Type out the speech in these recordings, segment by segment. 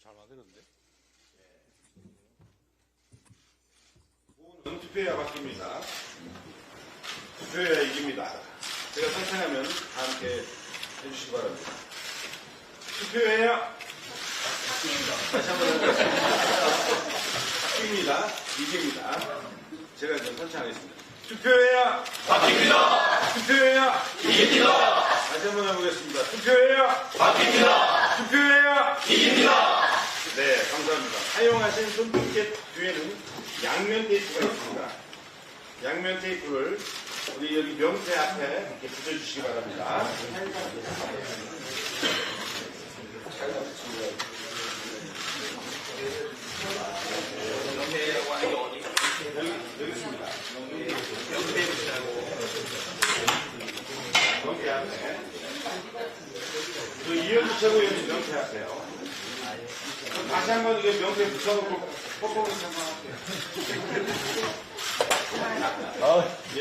잘 만들었는데? 투표해야 바뀝니다. 투표해야 이깁니다. 제가 선창하면 다 함께 해주시기 바랍니다. 투표해야 다시 한번 해보겠습니다. 바뀝니다. 이깁니다. 제가 지금 선창하겠습니다. 투표해야 바뀝니다. 투표해야 이깁니다. 다시 한번 해보겠습니다. 투표해야 바뀝니다. 투표해야 이깁니다. 네, 감사합니다. 사용하신 손톱켓 뒤에는 양면 테이프가 있습니다. 양면 테이프를 우리 여기 명태 앞에 이렇게 붙여주시기 바랍니다. 여기 있습니다. 명태 앞에. 이현주 최고위원님 명태 앞에요. 다시 한번 이게 명태에 붙여놓고 뽀뽀를 한번 할게요. 예.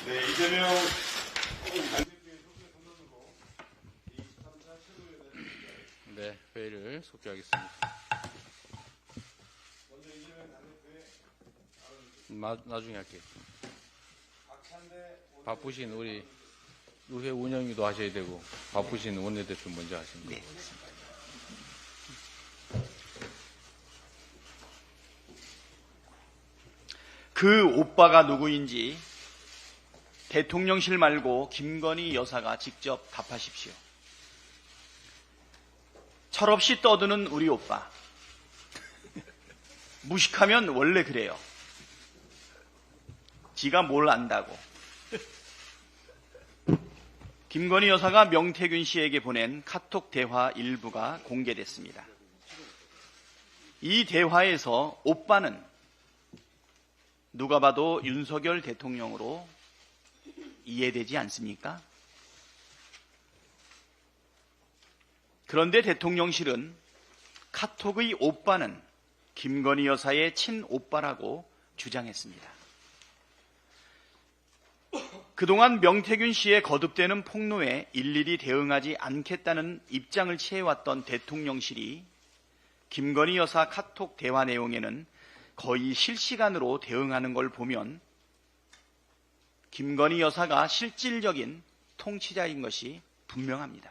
네, 이재명 네, 회의를 속개하겠습니다. 나중에 할게요. 바쁘신 우리 의회 운영위도 하셔야 되고 바쁘신 원내대표 먼저 하시면 돼요. 그 오빠가 누구인지 대통령실 말고 김건희 여사가 직접 답하십시오. 철없이 떠드는 우리 오빠. 무식하면 원래 그래요. 지가 뭘 안다고. 김건희 여사가 명태균 씨에게 보낸 카톡 대화 일부가 공개됐습니다. 이 대화에서 오빠는 누가 봐도 윤석열 대통령으로 이해되지 않습니까? 그런데 대통령실은 카톡의 오빠는 김건희 여사의 친오빠라고 주장했습니다. 그동안 명태균 씨의 거듭되는 폭로에 일일이 대응하지 않겠다는 입장을 취해왔던 대통령실이 김건희 여사 카톡 대화 내용에는 거의 실시간으로 대응하는 걸 보면 김건희 여사가 실질적인 통치자인 것이 분명합니다.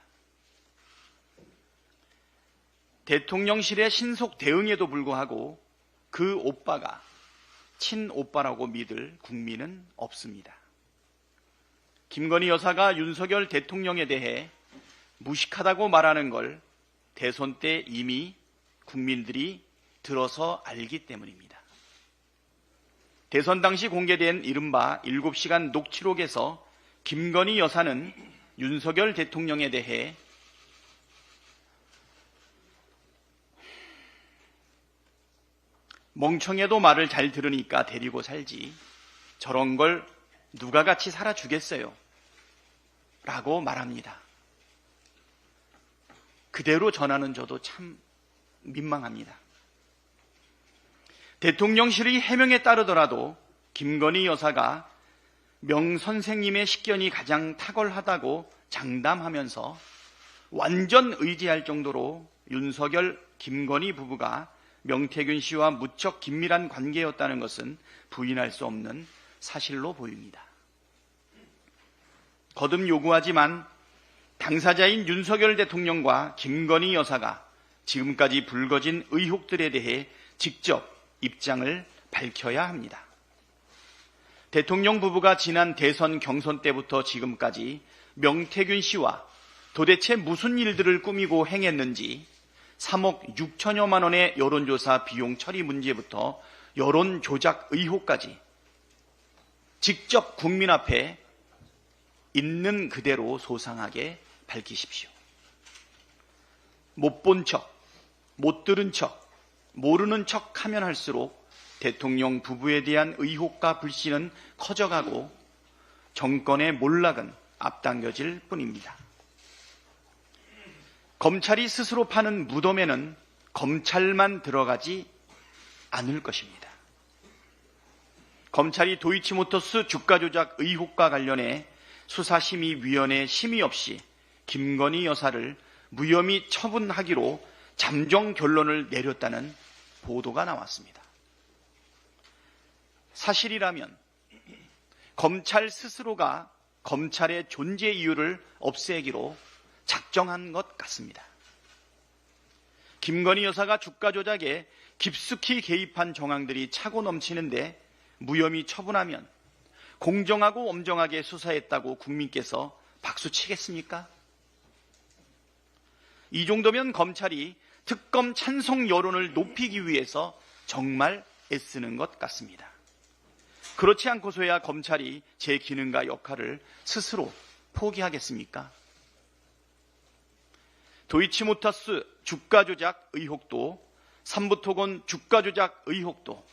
대통령실의 신속 대응에도 불구하고 그 오빠가 친오빠라고 믿을 국민은 없습니다. 김건희 여사가 윤석열 대통령에 대해 무식하다고 말하는 걸 대선 때 이미 국민들이 들어서 알기 때문입니다. 대선 당시 공개된 이른바 7시간 녹취록에서 김건희 여사는 윤석열 대통령에 대해 멍청해도 말을 잘 들으니까 데리고 살지 저런 걸 누가 같이 살아주겠어요? 라고 말합니다. 그대로 전하는 저도 참 민망합니다. 대통령실의 해명에 따르더라도 김건희 여사가 명 선생님의 식견이 가장 탁월하다고 장담하면서 완전 의지할 정도로 윤석열, 김건희 부부가 명태균 씨와 무척 긴밀한 관계였다는 것은 부인할 수 없는 사실로 보입니다. 거듭 요구하지만 당사자인 윤석열 대통령과 김건희 여사가 지금까지 불거진 의혹들에 대해 직접 입장을 밝혀야 합니다. 대통령 부부가 지난 대선 경선 때부터 지금까지 명태균 씨와 도대체 무슨 일들을 꾸미고 행했는지 3억 6천여만 원의 여론조사 비용 처리 문제부터 여론 조작 의혹까지 직접 국민 앞에 있는 그대로 소상하게 밝히십시오. 못 본 척, 못 들은 척, 모르는 척 하면 할수록 대통령 부부에 대한 의혹과 불신은 커져가고 정권의 몰락은 앞당겨질 뿐입니다. 검찰이 스스로 파는 무덤에는 검찰만 들어가지 않을 것입니다. 검찰이 도이치모터스 주가 조작 의혹과 관련해 수사심의위원회 심의 없이 김건희 여사를 무혐의 처분하기로 잠정 결론을 내렸다는 보도가 나왔습니다. 사실이라면 검찰 스스로가 검찰의 존재 이유를 없애기로 작정한 것 같습니다. 김건희 여사가 주가 조작에 깊숙이 개입한 정황들이 차고 넘치는데 무혐의 처분하면 공정하고 엄정하게 수사했다고 국민께서 박수치겠습니까? 이 정도면 검찰이 특검 찬성 여론을 높이기 위해서 정말 애쓰는 것 같습니다. 그렇지 않고서야 검찰이 제 기능과 역할을 스스로 포기하겠습니까? 도이치모터스 주가 조작 의혹도, 삼부토건 주가 조작 의혹도,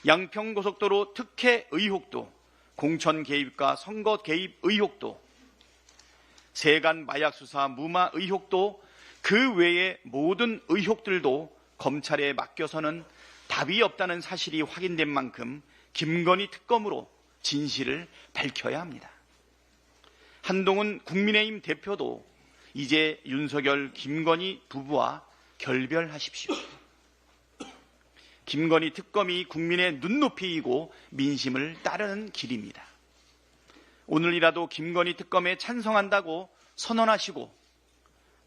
양평고속도로 특혜 의혹도, 공천 개입과 선거 개입 의혹도, 세간 마약 수사 무마 의혹도, 그 외의 모든 의혹들도 검찰에 맡겨서는 답이 없다는 사실이 확인된 만큼 김건희 특검으로 진실을 밝혀야 합니다. 한동훈 국민의힘 대표도 이제 윤석열, 김건희 부부와 결별하십시오. 김건희 특검이 국민의 눈높이이고 민심을 따르는 길입니다. 오늘이라도 김건희 특검에 찬성한다고 선언하시고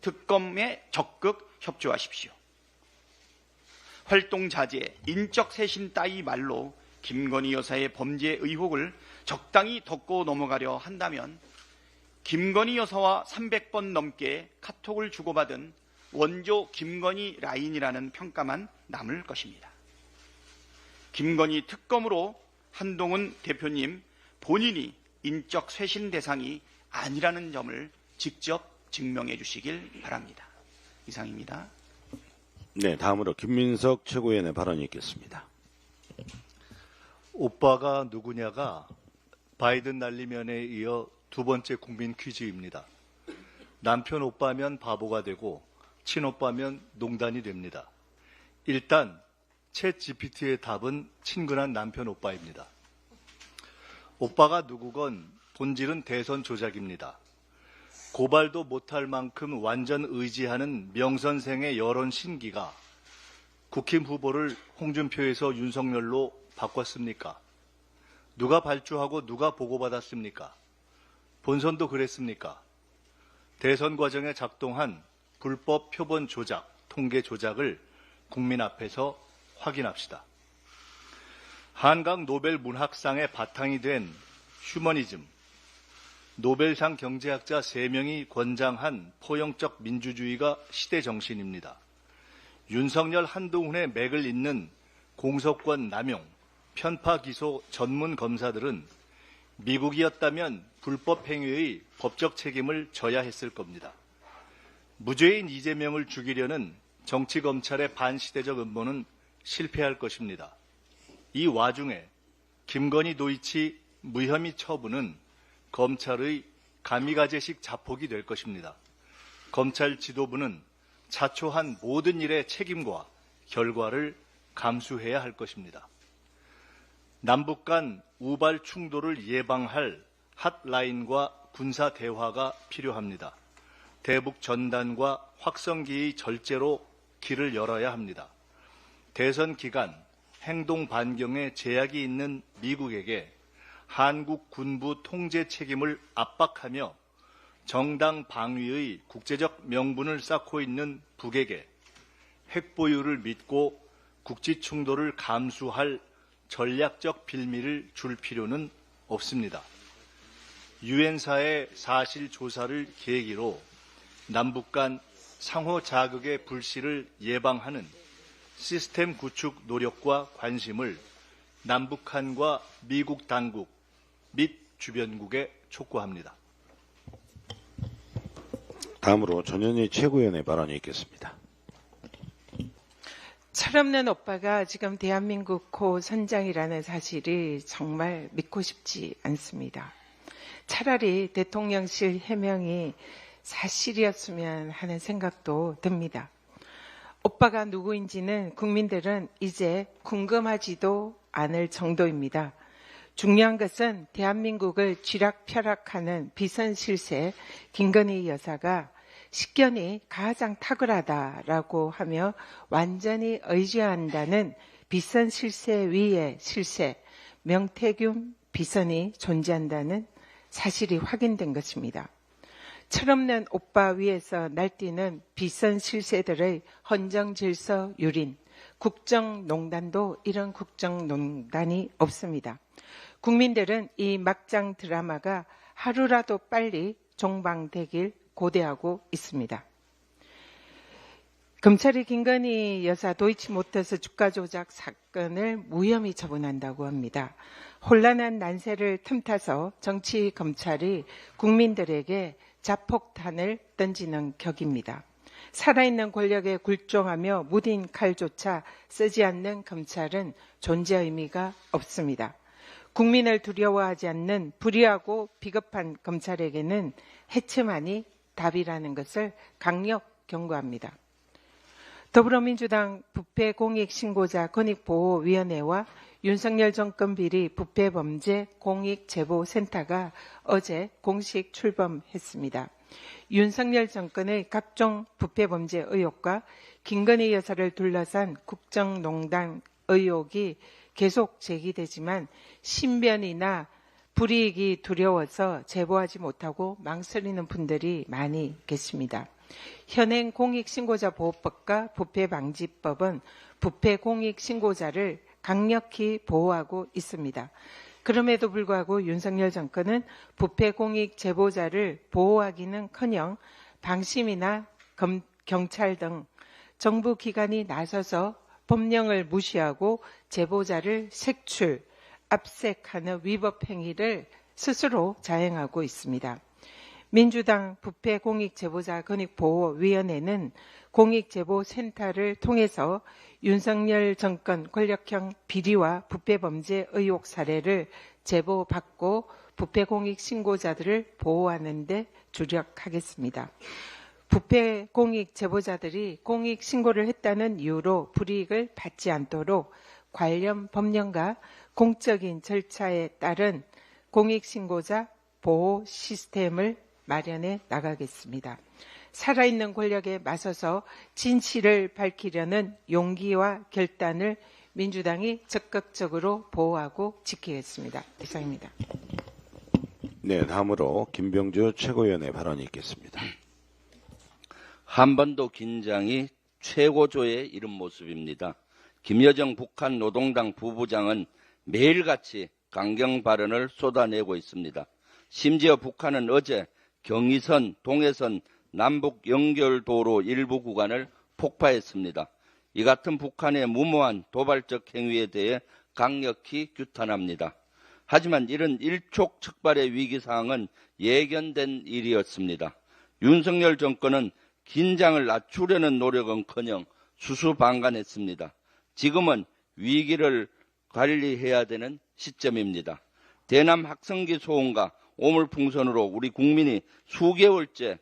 특검에 적극 협조하십시오. 활동 자제, 인적 쇄신 따위 말로 김건희 여사의 범죄 의혹을 적당히 덮고 넘어가려 한다면 김건희 여사와 300번 넘게 카톡을 주고받은 원조 김건희 라인이라는 평가만 남을 것입니다. 김건희 특검으로 한동훈 대표님 본인이 인적 쇄신 대상이 아니라는 점을 직접 증명해 주시길 바랍니다. 이상입니다. 네, 다음으로 김민석 최고위원의 발언이 있겠습니다. 오빠가 누구냐가 바이든 날리면에 이어 두 번째 국민 퀴즈입니다. 남편 오빠면 바보가 되고 친오빠면 농단이 됩니다. 일단 챗 GPT의 답은 친근한 남편 오빠입니다. 오빠가 누구건 본질은 대선 조작입니다. 고발도 못할 만큼 완전 의지하는 명선생의 여론 신기가 국힘 후보를 홍준표에서 윤석열로 바꿨습니까? 누가 발주하고 누가 보고받았습니까? 본선도 그랬습니까? 대선 과정에 작동한 불법 표본 조작, 통계 조작을 국민 앞에서 확인합시다. 한강 노벨 문학상의 바탕이 된 휴머니즘, 노벨상 경제학자 3명이 권장한 포용적 민주주의가 시대 정신입니다. 윤석열, 한동훈의 맥을 잇는 공소권 남용, 편파 기소 전문 검사들은 미국이었다면 불법 행위의 법적 책임을 져야 했을 겁니다. 무죄인 이재명을 죽이려는 정치검찰의 반시대적 음모는 실패할 것입니다. 이 와중에 김건희 도이치 무혐의 처분은 검찰의 가미가제식 자폭이 될 것입니다. 검찰 지도부는 자초한 모든 일의 책임과 결과를 감수해야 할 것입니다. 남북 간 우발 충돌을 예방할 핫라인과 군사 대화가 필요합니다. 대북 전단과 확성기의 절제로 길을 열어야 합니다. 대선 기간 행동 반경에 제약이 있는 미국에게 한국 군부 통제 책임을 압박하며 정당 방위의 국제적 명분을 쌓고 있는 북에게 핵 보유를 믿고 국지 충돌을 감수할 전략적 빌미를 줄 필요는 없습니다. 유엔사의 사실 조사를 계기로 남북 간 상호 자극의 불씨를 예방하는 시스템 구축 노력과 관심을 남북한과 미국 당국 및 주변국에 촉구합니다. 다음으로 전현희 최고위원의 발언이 있겠습니다. 철없는 오빠가 지금 대한민국 고 선장이라는 사실이 정말 믿고 싶지 않습니다. 차라리 대통령실 해명이 사실이었으면 하는 생각도 듭니다. 오빠가 누구인지는 국민들은 이제 궁금하지도 않을 정도입니다. 중요한 것은 대한민국을 쥐락펴락하는 비선실세 김건희 여사가 식견이 가장 탁월하다라고 하며 완전히 의지한다는 비선실세 위의 실세 명태균 비선이 존재한다는 사실이 확인된 것입니다. 철없는 오빠 위에서 날뛰는 비선실세들의 헌정질서 유린, 국정농단도 이런 국정농단이 없습니다. 국민들은 이 막장 드라마가 하루라도 빨리 종방되길 고대하고 있습니다. 검찰이 김건희 여사 도이치모터스 주가 조작 사건을 무혐의 처분한다고 합니다. 혼란한 난세를 틈타서 정치 검찰이 국민들에게 자폭탄을 던지는 격입니다. 살아있는 권력에 굴종하며 무딘 칼조차 쓰지 않는 검찰은 존재 의미가 없습니다. 국민을 두려워하지 않는 불의하고 비겁한 검찰에게는 해체만이 답이라는 것을 강력 경고합니다. 더불어민주당 부패공익신고자 권익보호위원회와 윤석열 정권 비리 부패범죄 공익제보센터가 어제 공식 출범했습니다. 윤석열 정권의 각종 부패범죄 의혹과 김건희 여사를 둘러싼 국정농단 의혹이 계속 제기되지만 신변이나 불이익이 두려워서 제보하지 못하고 망설이는 분들이 많이 계십니다. 현행 공익신고자보호법과 부패방지법은 부패공익신고자를 강력히 보호하고 있습니다. 그럼에도 불구하고 윤석열 정권은 부패공익 제보자를 보호하기는커녕 방심이나 경찰 등 정부 기관이 나서서 법령을 무시하고 제보자를 색출, 압색하는 위법 행위를 스스로 자행하고 있습니다. 민주당 부패공익제보자 권익보호위원회는 공익제보센터를 통해서 윤석열 정권 권력형 비리와 부패범죄 의혹 사례를 제보받고 부패공익신고자들을 보호하는 데 주력하겠습니다. 부패공익제보자들이 공익신고를 했다는 이유로 불이익을 받지 않도록 관련 법령과 공적인 절차에 따른 공익신고자 보호 시스템을 마련해 나가겠습니다. 살아있는 권력에 맞서서 진실을 밝히려는 용기와 결단을 민주당이 적극적으로 보호하고 지키겠습니다. 이상입니다. 네, 다음으로 김병주 최고위원의 발언이 있겠습니다. 한반도 긴장이 최고조에 이른 모습입니다. 김여정 북한 노동당 부부장은 매일같이 강경 발언을 쏟아내고 있습니다. 심지어 북한은 어제 경의선, 동해선, 남북 연결도로 일부 구간을 폭파했습니다. 이 같은 북한의 무모한 도발적 행위에 대해 강력히 규탄합니다. 하지만 이런 일촉즉발의 위기상황은 예견된 일이었습니다. 윤석열 정권은 긴장을 낮추려는 노력은커녕 수수방관했습니다. 지금은 위기를 관리해야 되는 시점입니다. 대남 학생기 소음과 오물풍선으로 우리 국민이 수개월째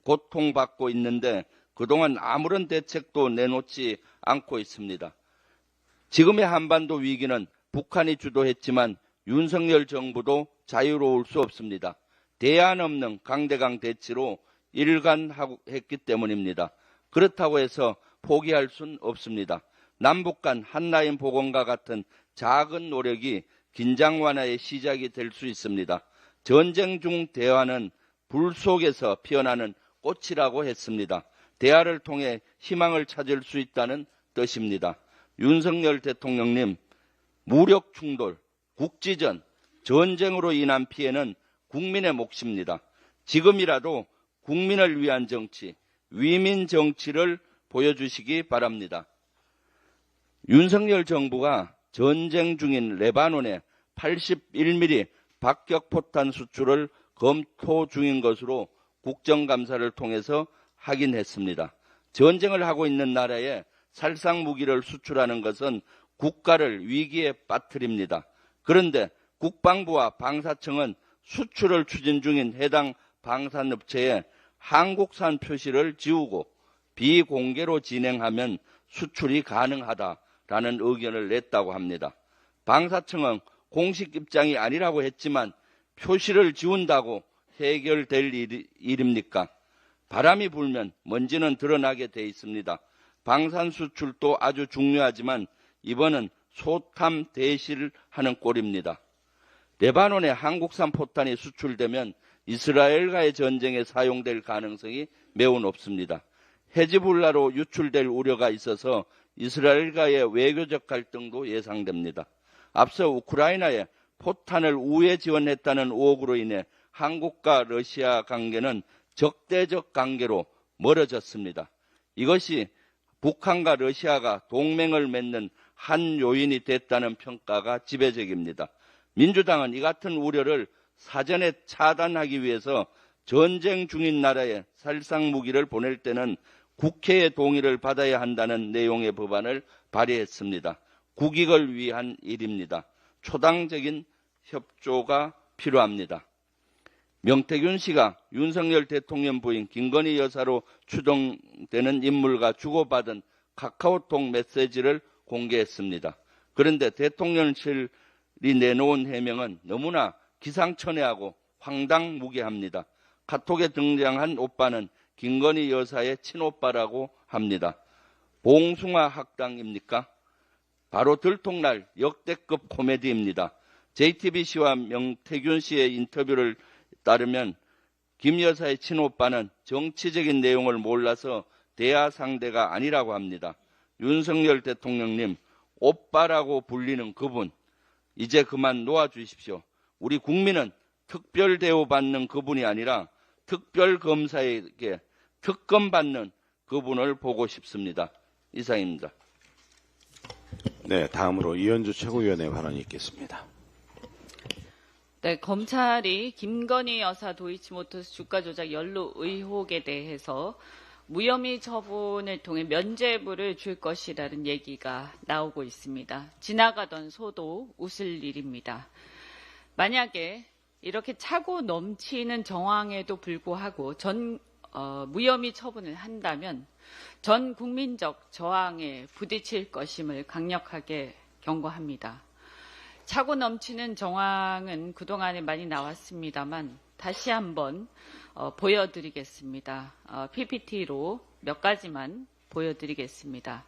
고통받고 있는데 그동안 아무런 대책도 내놓지 않고 있습니다. 지금의 한반도 위기는 북한이 주도했지만 윤석열 정부도 자유로울 수 없습니다. 대안 없는 강대강 대치로 일관했기 때문입니다. 그렇다고 해서 포기할 수는 없습니다. 남북 간 한라인 복원과 같은 작은 노력이 긴장 완화의 시작이 될 수 있습니다. 전쟁 중 대화는 불 속에서 피어나는 꽃이라고 했습니다. 대화를 통해 희망을 찾을 수 있다는 뜻입니다. 윤석열 대통령님, 무력 충돌, 국지전, 전쟁으로 인한 피해는 국민의 몫입니다. 지금이라도 국민을 위한 정치, 위민 정치를 보여주시기 바랍니다. 윤석열 정부가 전쟁 중인 레바논에 81mm 박격포탄 수출을 검토 중인 것으로 국정감사를 통해서 확인했습니다. 전쟁을 하고 있는 나라에 살상무기를 수출하는 것은 국가를 위기에 빠뜨립니다. 그런데 국방부와 방사청은 수출을 추진 중인 해당 방산업체에 한국산 표시를 지우고 비공개로 진행하면 수출이 가능하다라는 의견을 냈다고 합니다. 방사청은 공식 입장이 아니라고 했지만 표시를 지운다고 해결될 일입니까? 바람이 불면 먼지는 드러나게 돼 있습니다. 방산 수출도 아주 중요하지만 이번은 소탐 대시를 하는 꼴입니다. 레바논에 한국산 포탄이 수출되면 이스라엘과의 전쟁에 사용될 가능성이 매우 높습니다. 헤즈볼라로 유출될 우려가 있어서 이스라엘과의 외교적 갈등도 예상됩니다. 앞서 우크라이나에 포탄을 우회 지원했다는 의혹으로 인해 한국과 러시아 관계는 적대적 관계로 멀어졌습니다. 이것이 북한과 러시아가 동맹을 맺는 한 요인이 됐다는 평가가 지배적입니다. 민주당은 이 같은 우려를 사전에 차단하기 위해서 전쟁 중인 나라에 살상 무기를 보낼 때는 국회의 동의를 받아야 한다는 내용의 법안을 발의했습니다. 국익을 위한 일입니다. 초당적인 협조가 필요합니다. 명태균 씨가 윤석열 대통령 부인 김건희 여사로 추정되는 인물과 주고받은 카카오톡 메시지를 공개했습니다. 그런데 대통령실이 내놓은 해명은 너무나 기상천외하고 황당무계합니다. 카톡에 등장한 오빠는 김건희 여사의 친오빠라고 합니다. 봉숭아 학당입니까? 바로 들통날 역대급 코미디입니다. JTBC와 명태균 씨의 인터뷰를 따르면 김 여사의 친오빠는 정치적인 내용을 몰라서 대화 상대가 아니라고 합니다. 윤석열 대통령님, 오빠라고 불리는 그분, 이제 그만 놓아주십시오. 우리 국민은 특별 대우받는 그분이 아니라 특별검사에게 특검받는 그분을 보고 싶습니다. 이상입니다. 네, 다음으로 이현주 최고위원의 발언이 있겠습니다. 네, 검찰이 김건희 여사 도이치모터스 주가 조작 연루 의혹에 대해서 무혐의 처분을 통해 면죄부를 줄 것이라는 얘기가 나오고 있습니다. 지나가던 소도 웃을 일입니다. 만약에 이렇게 차고 넘치는 정황에도 불구하고 무혐의 처분을 한다면 전 국민적 저항에 부딪힐 것임을 강력하게 경고합니다. 차고 넘치는 정황은 그동안에 많이 나왔습니다만 다시 한번 보여드리겠습니다. PPT로 몇 가지만 보여드리겠습니다.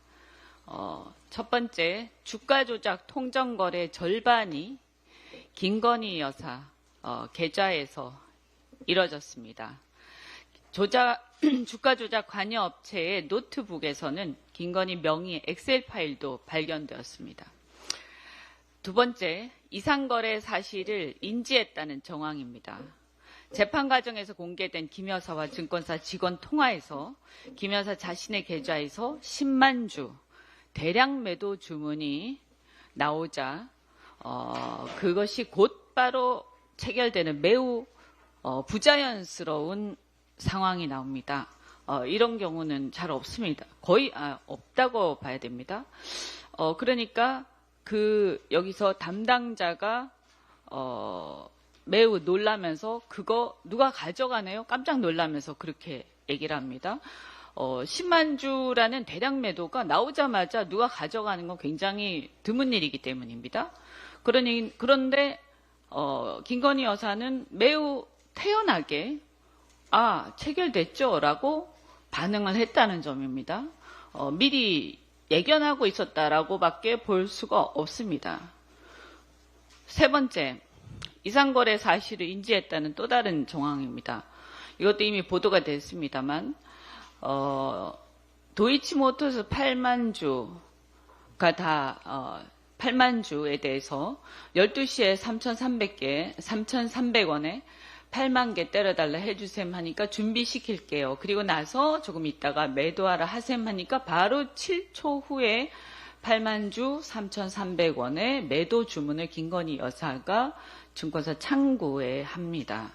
첫 번째, 주가 조작 통정거래 절반이 김건희 여사 계좌에서 이뤄졌습니다. 주가 조작 관여 업체의 노트북에서는 김건희 명의 엑셀 파일도 발견되었습니다. 두 번째, 이상거래 사실을 인지했다는 정황입니다. 재판 과정에서 공개된 김 여사와 증권사 직원 통화에서 김 여사 자신의 계좌에서 10만 주 대량 매도 주문이 나오자 그것이 곧바로 체결되는 매우 부자연스러운 상황이 나옵니다. 이런 경우는 잘 없습니다. 거의 없다고 봐야 됩니다. 그러니까 여기서 담당자가 매우 놀라면서 그거 누가 가져가네요? 깜짝 놀라면서 그렇게 얘기를 합니다. 10만 주라는 대량 매도가 나오자마자 누가 가져가는 건 굉장히 드문 일이기 때문입니다. 그런데 김건희 여사는 매우 태연하게 체결됐죠? 라고 반응을 했다는 점입니다. 미리 예견하고 있었다라고밖에 볼 수가 없습니다. 세 번째, 이상거래 사실을 인지했다는 또 다른 정황입니다. 이것도 이미 보도가 됐습니다만 도이치모터스 8만 주가 다 8만 주에 대해서 12시에 3,300원에 8만 개 때려달라 해주셈 하니까 준비시킬게요. 그리고 나서 조금 있다가 매도하라 하셈 하니까 바로 7초 후에 8만 주 3,300원에 매도 주문을 김건희 여사가 증권사 창구에 합니다.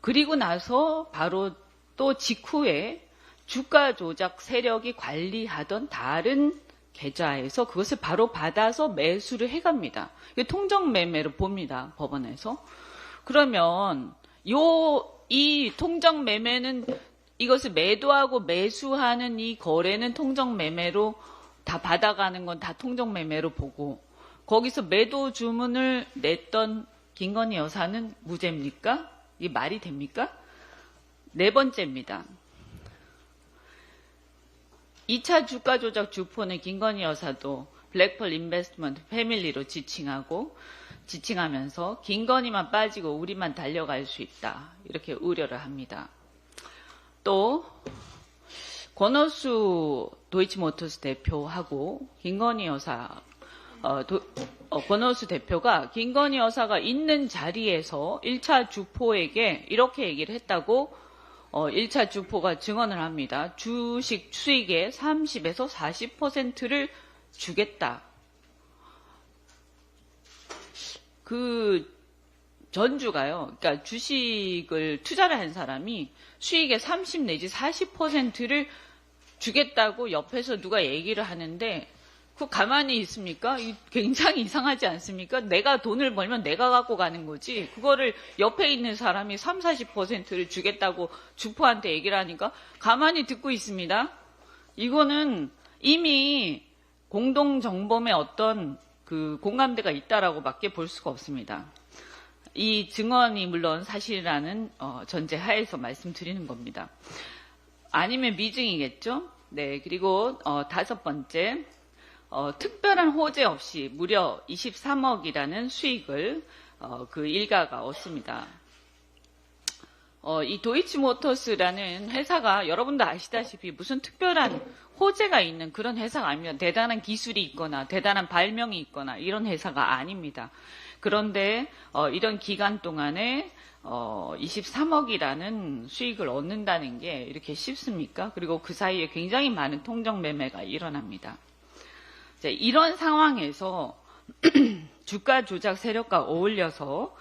그리고 나서 바로 또 직후에 주가 조작 세력이 관리하던 다른 계좌에서 그것을 바로 받아서 매수를 해갑니다. 통정 매매로 봅니다. 법원에서. 그러면 이 통정 매매는 이것을 매도하고 매수하는 이 거래는 통정 매매로 다 받아가는 건 다 통정 매매로 보고 거기서 매도 주문을 냈던 김건희 여사는 무죄입니까? 이게 말이 됩니까? 네 번째입니다. 2차 주가 조작 주포는 김건희 여사도 블랙펄 인베스트먼트 패밀리로 지칭하면서 김건희만 빠지고 우리만 달려갈 수 있다. 이렇게 우려를 합니다. 또 권오수 도이치모터스 대표하고 김건희 여사 권오수 대표가 김건희 여사가 있는 자리에서 1차 주포에게 이렇게 얘기를 했다고 1차 주포가 증언을 합니다. 주식 수익의 30에서 40%를 주겠다. 그 전주가요. 그러니까 주식을 투자를 한 사람이 수익의 30 내지 40%를 주겠다고 옆에서 누가 얘기를 하는데 그 가만히 있습니까? 굉장히 이상하지 않습니까? 내가 돈을 벌면 내가 갖고 가는 거지. 그거를 옆에 있는 사람이 30, 40%를 주겠다고 주포한테 얘기를 하니까 가만히 듣고 있습니다. 이거는 이미 공동정범의 어떤 그 공감대가 있다라고 밖에 볼 수가 없습니다. 이 증언이 물론 사실이라는 전제 하에서 말씀드리는 겁니다. 아니면 미증이겠죠? 네, 그리고 다섯 번째, 특별한 호재 없이 무려 23억이라는 수익을 그 일가가 얻습니다. 이 도이치모터스라는 회사가 여러분도 아시다시피 무슨 특별한 호재가 있는 그런 회사가 아닙니다. 대단한 기술이 있거나 대단한 발명이 있거나 이런 회사가 아닙니다. 그런데 이런 기간 동안에 23억이라는 수익을 얻는다는 게 이렇게 쉽습니까? 그리고 그 사이에 굉장히 많은 통정 매매가 일어납니다. 이런 상황에서 주가 조작 세력과 어울려서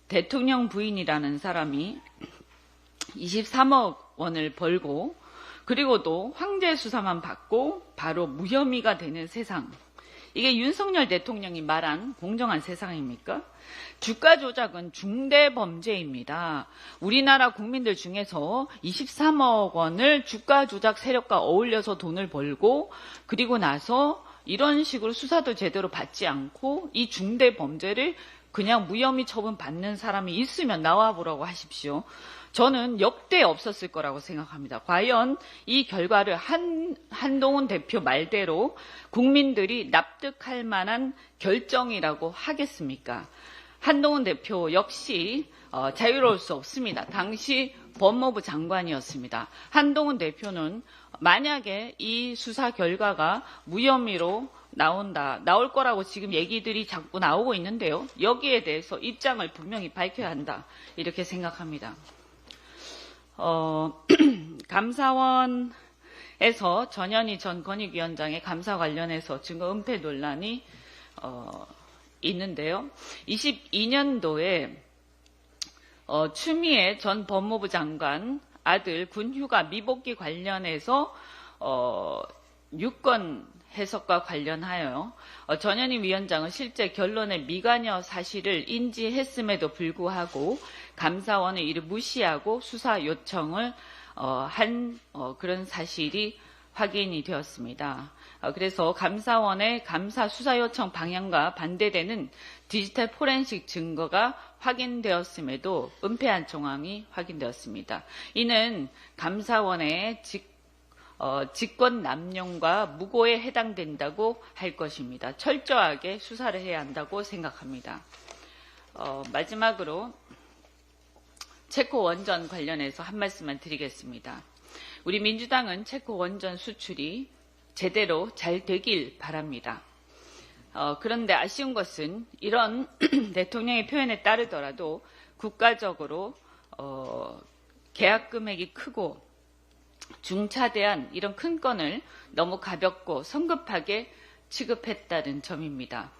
대통령 부인이라는 사람이 23억 원을 벌고 그리고도 황제 수사만 받고 바로 무혐의가 되는 세상. 이게 윤석열 대통령이 말한 공정한 세상입니까? 주가 조작은 중대 범죄입니다. 우리나라 국민들 중에서 23억 원을 주가 조작 세력과 어울려서 돈을 벌고 그리고 나서 이런 식으로 수사도 제대로 받지 않고 이 중대 범죄를 그냥 무혐의 처분 받는 사람이 있으면 나와보라고 하십시오. 저는 역대 없었을 거라고 생각합니다. 과연 이 결과를 한동훈 대표 말대로 국민들이 납득할 만한 결정이라고 하겠습니까? 한동훈 대표 역시 자유로울 수 없습니다. 당시 법무부 장관이었습니다. 한동훈 대표는 만약에 이 수사 결과가 무혐의로 나올 거라고 지금 얘기들이 자꾸 나오고 있는데요. 여기에 대해서 입장을 분명히 밝혀야 한다. 이렇게 생각합니다. 감사원에서 전현희 전 권익위원장의 감사 관련해서 증거 은폐 논란이 있는데요. 22년도에 추미애 전 법무부 장관 아들 군휴가 미복귀 관련해서 유권 해석과 관련하여 전현희 위원장은 실제 결론의 미관여 사실을 인지했음에도 불구하고 감사원의 이를 무시하고 수사 요청을 한 그런 사실이 확인이 되었습니다. 그래서 감사원의 감사 수사 요청 방향과 반대되는 디지털 포렌식 증거가 확인되었음에도 은폐한 정황이 확인되었습니다. 이는 감사원의 직권 남용과 무고에 해당된다고 할 것입니다. 철저하게 수사를 해야 한다고 생각합니다. 마지막으로 체코 원전 관련해서 한 말씀만 드리겠습니다. 우리 민주당은 체코 원전 수출이 제대로 잘 되길 바랍니다. 그런데 아쉬운 것은 이런 대통령의 표현에 따르더라도 국가적으로 계약 금액이 크고 중차대한 이런 큰 건을 너무 가볍고 성급하게 취급했다는 점입니다.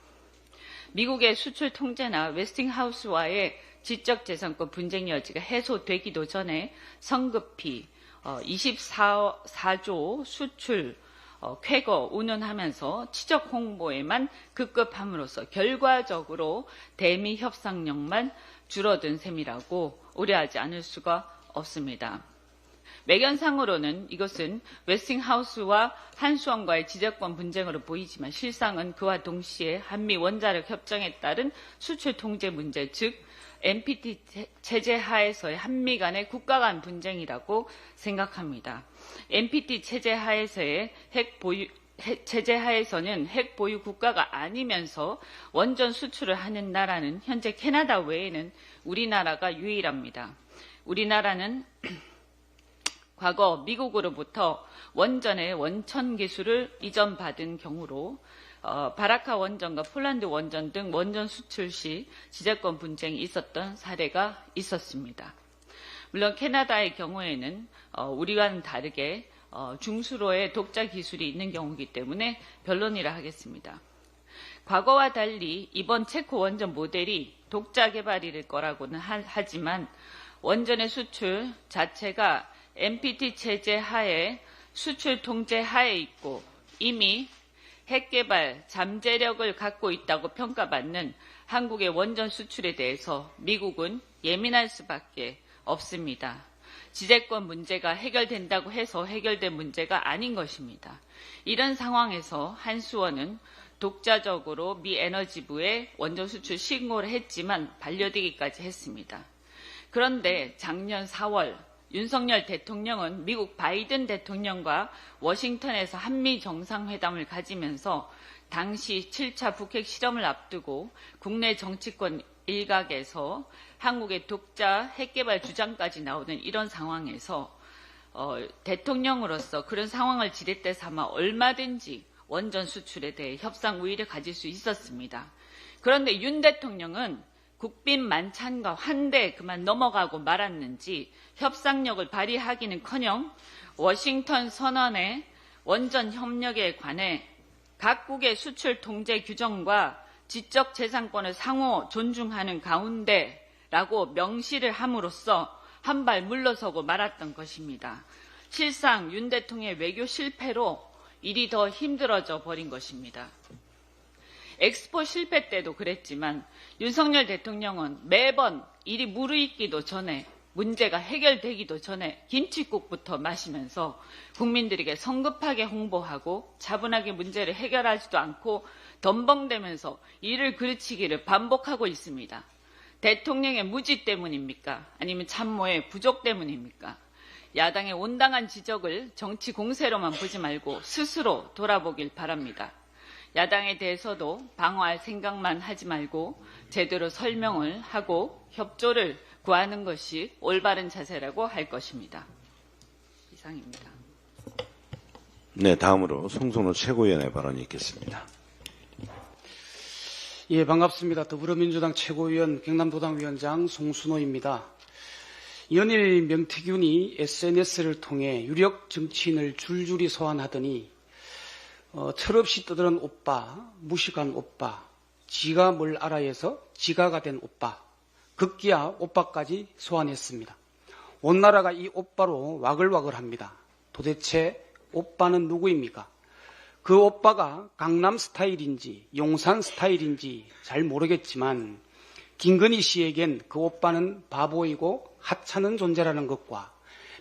미국의 수출 통제나 웨스팅하우스와의 지적재산권 분쟁 여지가 해소되기도 전에 성급히 24조 수출 쾌거 운운하면서 치적 홍보에만 급급함으로써 결과적으로 대미 협상력만 줄어든 셈이라고 우려하지 않을 수가 없습니다. 매견상으로는 이것은 웨스팅하우스와 한수원과의 지적권 분쟁으로 보이지만 실상은 그와 동시에 한미 원자력 협정에 따른 수출 통제 문제, 즉 NPT 체제 하에서의 한미 간의 국가 간 분쟁이라고 생각합니다. NPT 체제 하에서의 체제 하에서는 핵 보유 국가가 아니면서 원전 수출을 하는 나라는 현재 캐나다 외에는 우리나라가 유일합니다. 우리나라는 과거 미국으로부터 원전의 원천 기술을 이전받은 경우로 바라카 원전과 폴란드 원전 등 원전 수출 시 지적권 분쟁이 있었던 사례가 있었습니다. 물론 캐나다의 경우에는 우리와는 다르게 중수로의 독자 기술이 있는 경우이기 때문에 변론이라 하겠습니다. 과거와 달리 이번 체코 원전 모델이 독자 개발일 거라고는 하지만 원전의 수출 자체가 NPT 체제 하에 수출 통제 하에 있고 이미 핵개발 잠재력을 갖고 있다고 평가받는 한국의 원전 수출에 대해서 미국은 예민할 수밖에 없습니다. 지재권 문제가 해결된다고 해서 해결된 문제가 아닌 것입니다. 이런 상황에서 한수원은 독자적으로 미 에너지부에 원전 수출 신고를 했지만 반려되기까지 했습니다. 그런데 작년 4월 윤석열 대통령은 미국 바이든 대통령과 워싱턴에서 한미 정상회담을 가지면서 당시 7차 북핵 실험을 앞두고 국내 정치권 일각에서 한국의 독자 핵개발 주장까지 나오는 이런 상황에서 대통령으로서 그런 상황을 지렛대 삼아 얼마든지 원전 수출에 대해 협상 우위를 가질 수 있었습니다. 그런데 윤 대통령은 국빈 만찬과 환대 그만 넘어가고 말았는지 협상력을 발휘하기는커녕 워싱턴 선언의 원전 협력에 관해 각국의 수출 통제 규정과 지적 재산권을 상호 존중하는 가운데라고 명시를 함으로써 한 발 물러서고 말았던 것입니다. 실상 윤 대통령의 외교 실패로 일이 더 힘들어져 버린 것입니다. 엑스포 실패 때도 그랬지만 윤석열 대통령은 매번 일이 무르익기도 전에 문제가 해결되기도 전에 김칫국부터 마시면서 국민들에게 성급하게 홍보하고 차분하게 문제를 해결하지도 않고 덤벙대면서 일을 그르치기를 반복하고 있습니다. 대통령의 무지 때문입니까? 아니면 참모의 부족 때문입니까? 야당의 온당한 지적을 정치 공세로만 보지 말고 스스로 돌아보길 바랍니다. 야당에 대해서도 방어할 생각만 하지 말고 제대로 설명을 하고 협조를 구하는 것이 올바른 자세라고 할 것입니다. 이상입니다. 네, 다음으로 송순호 최고위원의 발언이 있겠습니다. 예, 반갑습니다. 더불어민주당 최고위원 경남도당위원장 송순호입니다. 연일 명태균이 SNS를 통해 유력 정치인을 줄줄이 소환하더니 철없이 떠드는 오빠, 무식한 오빠, 지가 뭘 알아 해서 지가가 된 오빠, 급기야 오빠까지 소환했습니다. 온 나라가 이 오빠로 와글와글합니다. 도대체 오빠는 누구입니까? 그 오빠가 강남 스타일인지 용산 스타일인지 잘 모르겠지만 김건희 씨에겐 그 오빠는 바보이고 하찮은 존재라는 것과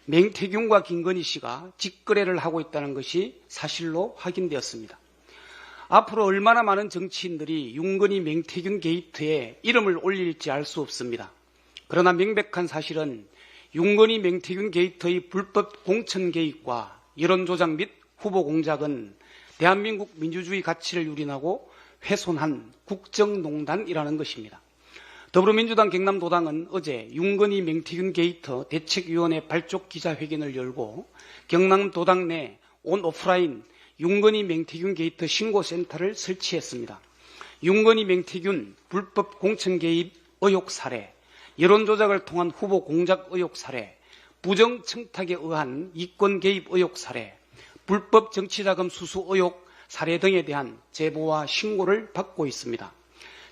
맹태균과 김건희 씨가 직거래를 하고 있다는 것이 사실로 확인되었습니다. 앞으로 얼마나 많은 정치인들이 윤건희 맹태균 게이트에 이름을 올릴지 알 수 없습니다. 그러나 명백한 사실은 윤건희 맹태균 게이트의 불법 공천 개입과 여론조작 및 후보 공작은 대한민국 민주주의 가치를 유린하고 훼손한 국정농단이라는 것입니다. 더불어민주당 경남도당은 어제 윤건희 맹태균 게이트 대책위원회 발족 기자회견을 열고 경남도당 내 온오프라인 윤건희 맹태균 게이트 신고센터를 설치했습니다. 윤건희 맹태균 불법 공천 개입 의혹 사례, 여론조작을 통한 후보 공작 의혹 사례, 부정 청탁에 의한 이권 개입 의혹 사례, 불법 정치자금 수수 의혹 사례 등에 대한 제보와 신고를 받고 있습니다.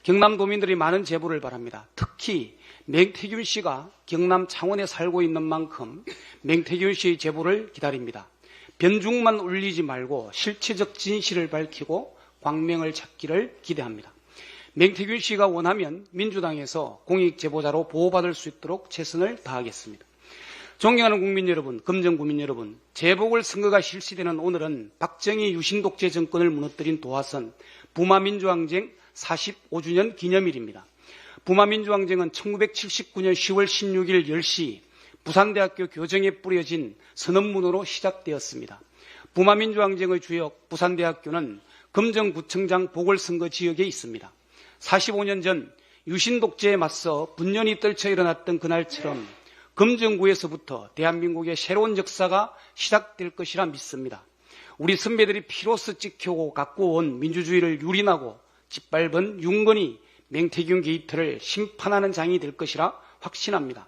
경남도민들이 많은 제보를 바랍니다. 특히 맹태균 씨가 경남 창원에 살고 있는 만큼 맹태균 씨의 제보를 기다립니다. 변죽만 울리지 말고 실체적 진실을 밝히고 광명을 찾기를 기대합니다. 맹태균 씨가 원하면 민주당에서 공익제보자로 보호받을 수 있도록 최선을 다하겠습니다. 존경하는 국민 여러분, 금정 국민 여러분, 재보궐선거가 실시되는 오늘은 박정희 유신독재 정권을 무너뜨린 도화선 부마민주항쟁 45주년 기념일입니다. 부마민주항쟁은 1979년 10월 16일 10시 부산대학교 교정에 뿌려진 선언문으로 시작되었습니다. 부마민주항쟁의 주역 부산대학교는 금정구청장 보궐선거 지역에 있습니다. 45년 전 유신독재에 맞서 분연히 떨쳐 일어났던 그날처럼 금정구에서부터 대한민국의 새로운 역사가 시작될 것이라 믿습니다. 우리 선배들이 피로써 지켜고 갖고 온 민주주의를 유린하고 짓밟은 윤건이 맹태균 게이트를 심판하는 장이 될 것이라 확신합니다.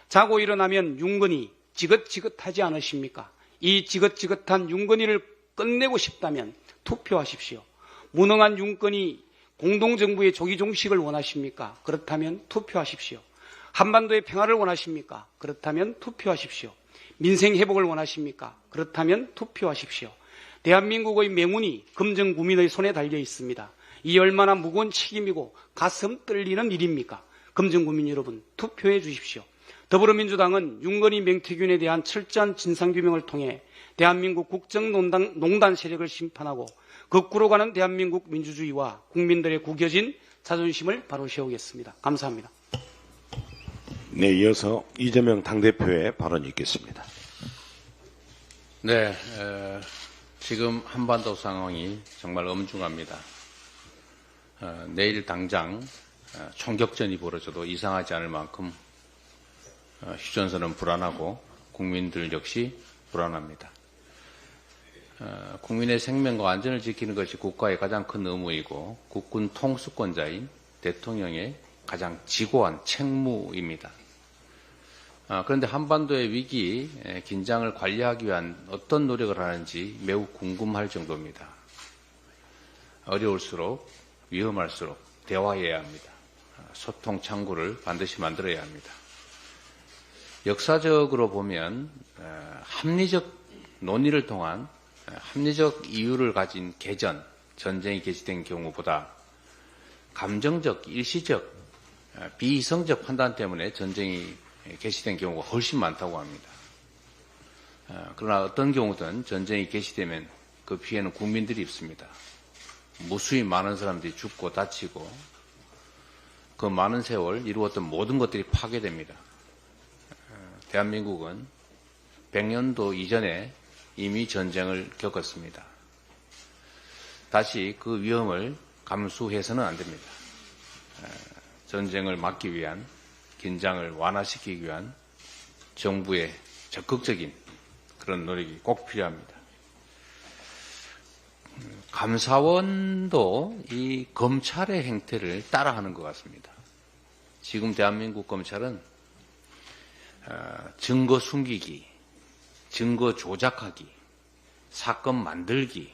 자고 일어나면 윤건이 지긋지긋하지 않으십니까? 이 지긋지긋한 윤건이를 끝내고 싶다면 투표하십시오. 무능한 윤건이 공동정부의 조기 종식을 원하십니까? 그렇다면 투표하십시오. 한반도의 평화를 원하십니까? 그렇다면 투표하십시오. 민생 회복을 원하십니까? 그렇다면 투표하십시오. 대한민국의 명운이 금정구민의 손에 달려 있습니다. 이 얼마나 무거운 책임이고 가슴 떨리는 일입니까? 금정구민 여러분, 투표해 주십시오. 더불어민주당은 윤건희 맹태균에 대한 철저한 진상규명을 통해 대한민국 국정농단 세력을 심판하고 거꾸로 가는 대한민국 민주주의와 국민들의 구겨진 자존심을 바로 세우겠습니다. 감사합니다. 네, 이어서 이재명 당대표의 발언이 있겠습니다. 네, 지금 한반도 상황이 정말 엄중합니다. 내일 당장 총격전이 벌어져도 이상하지 않을 만큼 휴전선은 불안하고 국민들 역시 불안합니다. 국민의 생명과 안전을 지키는 것이 국가의 가장 큰 의무이고 국군 통수권자인 대통령의 가장 지고한 책무입니다. 그런데 한반도의 위기, 긴장을 관리하기 위한 어떤 노력을 하는지 매우 궁금할 정도입니다. 어려울수록 위험할수록 대화해야 합니다. 소통 창구를 반드시 만들어야 합니다. 역사적으로 보면 합리적 논의를 통한 합리적 이유를 가진 개전, 전쟁이 개시된 경우보다 감정적, 일시적, 비이성적 판단 때문에 전쟁이 개시된 경우가 훨씬 많다고 합니다. 그러나 어떤 경우든 전쟁이 개시되면 그 피해는 국민들이 입습니다. 무수히 많은 사람들이 죽고 다치고 그 많은 세월 이루었던 모든 것들이 파괴됩니다. 대한민국은 100년도 이전에 이미 전쟁을 겪었습니다. 다시 그 위험을 감수해서는 안 됩니다. 전쟁을 막기 위한, 긴장을 완화시키기 위한 정부의 적극적인 그런 노력이 꼭 필요합니다. 감사원도 이 검찰의 행태를 따라하는 것 같습니다. 지금 대한민국 검찰은 증거 숨기기, 증거 조작하기, 사건 만들기,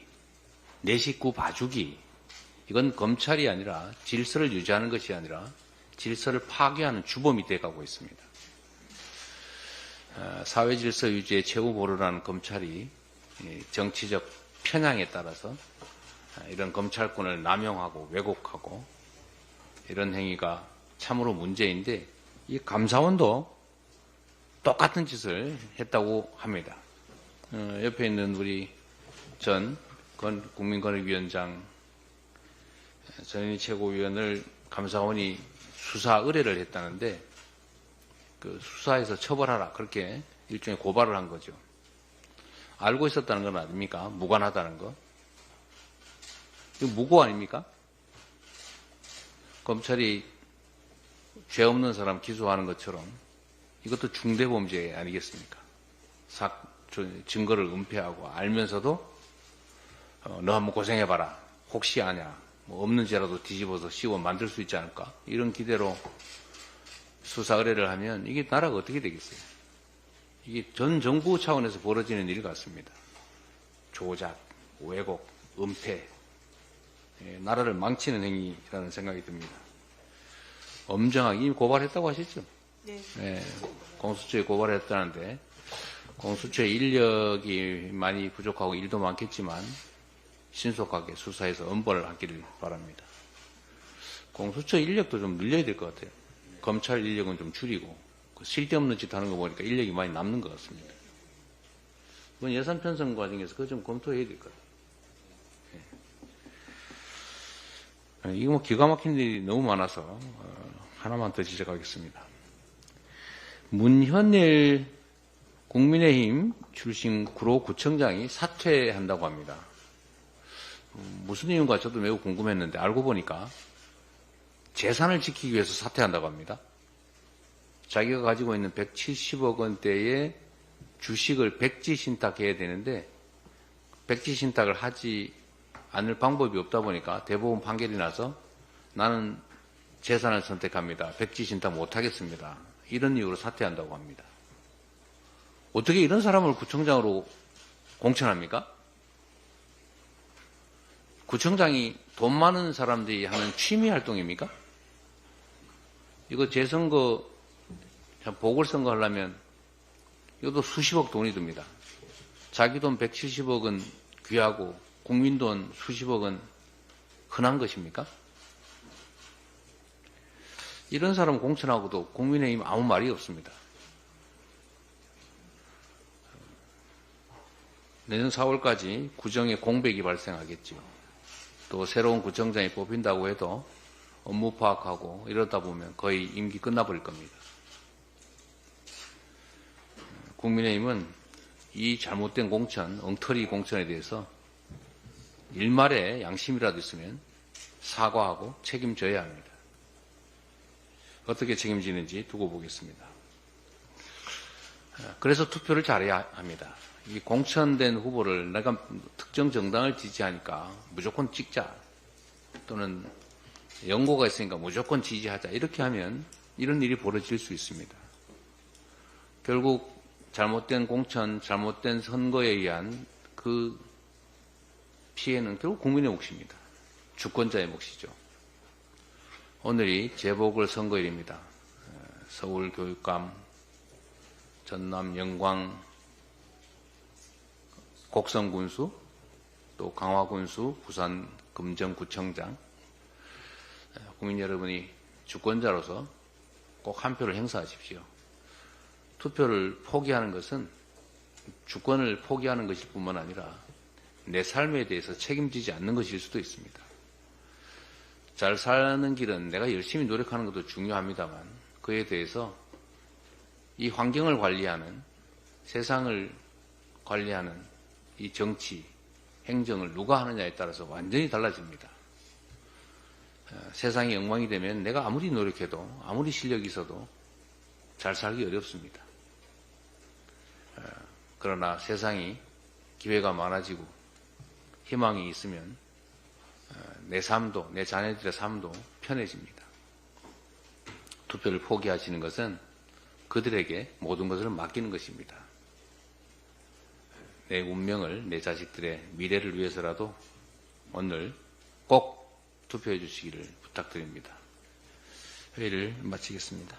내 식구 봐주기, 이건 검찰이 아니라 질서를 유지하는 것이 아니라 질서를 파괴하는 주범이 돼가고 있습니다. 사회질서 유지에 최후 보루라는 검찰이 정치적 편향에 따라서 이런 검찰권을 남용하고 왜곡하고 이런 행위가 참으로 문제인데 이 감사원도 똑같은 짓을 했다고 합니다. 옆에 있는 우리 전 국민권익위원장 전현희 최고위원을 감사원이 수사 의뢰를 했다는데 그 수사에서 처벌하라 그렇게 일종의 고발을 한 거죠. 알고 있었다는 건 아닙니까? 무관하다는 거. 이거 무고 아닙니까? 검찰이 죄 없는 사람 기소하는 것처럼 이것도 중대범죄 아니겠습니까? 증거를 은폐하고 알면서도 너 한번 고생해봐라. 혹시 아냐. 뭐 없는 죄라도 뒤집어서 씌워 만들 수 있지 않을까? 이런 기대로 수사 의뢰를 하면 이게 나라가 어떻게 되겠어요? 이게 전 정부 차원에서 벌어지는 일 같습니다. 조작, 왜곡, 은폐, 나라를 망치는 행위라는 생각이 듭니다. 엄정하게 이미 고발했다고 하셨죠? 네. 공수처에 고발했다는데 공수처의 인력이 많이 부족하고 일도 많겠지만 신속하게 수사해서 엄벌을 하기를 바랍니다. 공수처 인력도 좀 늘려야 될 것 같아요. 검찰 인력은 좀 줄이고 쓸데없는 짓 하는 거 보니까 인력이 많이 남는 것 같습니다. 이번 예산 편성 과정에서 그거 좀 검토해야 될 것 같아요. 이거 뭐 기가 막힌 일이 너무 많아서 하나만 더 지적하겠습니다. 문현일 국민의힘 출신 구로구청장이 사퇴한다고 합니다. 무슨 이유인가 저도 매우 궁금했는데 알고 보니까 재산을 지키기 위해서 사퇴한다고 합니다. 자기가 가지고 있는 170억 원대의 주식을 백지 신탁해야 되는데 백지 신탁을 하지 않을 방법이 없다 보니까 대법원 판결이 나서 나는 재산을 선택합니다. 백지 신탁 못하겠습니다. 이런 이유로 사퇴한다고 합니다. 어떻게 이런 사람을 구청장으로 공천합니까? 구청장이 돈 많은 사람들이 하는 취미 활동입니까? 이거 재선거, 보궐선거 하려면 이것도 수십억 돈이 듭니다. 자기 돈 170억은 귀하고 국민 돈 수십억은 흔한 것입니까? 이런 사람 공천하고도 국민의힘 아무 말이 없습니다. 내년 4월까지 구정에 공백이 발생하겠죠. 또 새로운 구청장이 뽑힌다고 해도 업무 파악하고 이러다 보면 거의 임기 끝나버릴 겁니다. 국민의힘은 이 잘못된 공천, 엉터리 공천에 대해서 일말의 양심이라도 있으면 사과하고 책임져야 합니다. 어떻게 책임지는지 두고 보겠습니다. 그래서 투표를 잘해야 합니다. 이 공천된 후보를 내가 특정 정당을 지지하니까 무조건 찍자 또는 연고가 있으니까 무조건 지지하자 이렇게 하면 이런 일이 벌어질 수 있습니다. 결국 잘못된 공천, 잘못된 선거에 의한 그 피해는 결국 국민의 몫입니다. 주권자의 몫이죠. 오늘이 재보궐선거일입니다. 서울교육감, 전남 영광 곡성군수, 또 강화군수, 부산 금정구청장, 국민 여러분이 주권자로서 꼭 한 표를 행사하십시오. 투표를 포기하는 것은 주권을 포기하는 것일 뿐만 아니라 내 삶에 대해서 책임지지 않는 것일 수도 있습니다. 잘 사는 길은 내가 열심히 노력하는 것도 중요합니다만 그에 대해서 이 환경을 관리하는, 세상을 관리하는 이 정치, 행정을 누가 하느냐에 따라서 완전히 달라집니다. 세상이 엉망이 되면 내가 아무리 노력해도 아무리 실력이 있어도 잘 살기 어렵습니다. 그러나 세상이 기회가 많아지고 희망이 있으면 내 삶도, 내 자녀들의 삶도 편해집니다. 투표를 포기하시는 것은 그들에게 모든 것을 맡기는 것입니다. 내 운명을, 내 자식들의 미래를 위해서라도 오늘 꼭 투표해 주시기를 부탁드립니다. 회의를 마치겠습니다.